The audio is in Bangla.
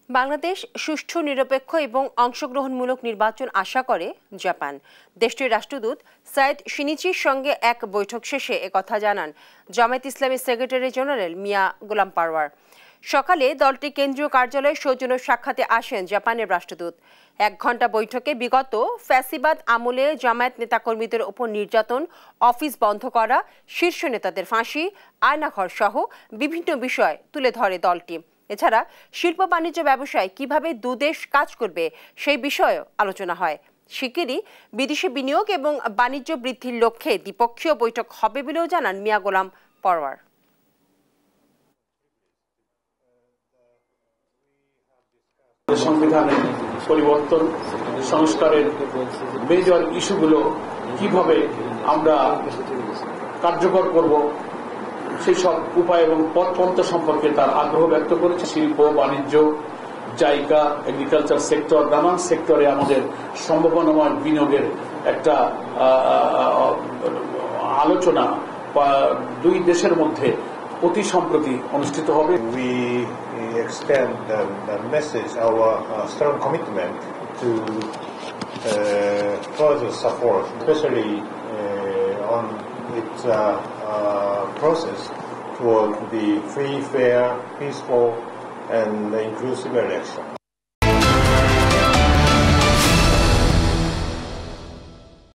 বাংলাদেশ সুষ্ঠু নিরপেক্ষ এবং অংশগ্রহণমূলক নির্বাচন আশা করে জাপান। দেশটির রাষ্ট্রদূত সাইদ শিনিচির সঙ্গে এক বৈঠক শেষে একথা জানান জামায়াত ইসলামীর সেক্রেটারি জেনারেল মিয়া গোলাম পারওয়ার। সকালে দলটির কেন্দ্রীয় কার্যালয়ে সৌজন্য সাক্ষাতে আসেন জাপানের রাষ্ট্রদূত। 1 ঘণ্টা বৈঠকে বিগত ফ্যাসিবাদ আমলে জামায়াত নেতাকর্মীদের ওপর নির্যাতন, অফিস বন্ধ করা, শীর্ষ নেতাদের ফাঁসি, আয়নাঘর সহ বিভিন্ন বিষয় তুলে ধরে দলটি। এছাড়া শিল্প বাণিজ্য ব্যবসায় কিভাবে দুদেশ কাজ করবে সেই বিষয়েও আলোচনা হয়। শিগগিরই বিদেশি বিনিয়োগ এবং বাণিজ্য বৃদ্ধির লক্ষ্যে দ্বিপক্ষীয় বৈঠক হবে বলেও জানান মিয়া গোলাম পারওয়ার। সংবিধানের পরিবর্তন, সংস্কারের মেজর ইস্যুগুলো কিভাবে আমরা কার্যকর করব সেই সব উপায় এবং পথপন্থা সম্পর্কে তার আগ্রহ ব্যক্ত করেছে। শিল্প, বাণিজ্য, জায়গা, এগ্রিকালচার সেক্টর, নানান সেক্টরে আমাদের সম্ভাবনাময় বিনিয়োগের একটা আলোচনা দুই দেশের মধ্যে অতি সম্প্রতি অনুষ্ঠিত হবে। We extend the message, our strong commitment to further support, especially on its process toward the free, fair, peaceful, and inclusive election.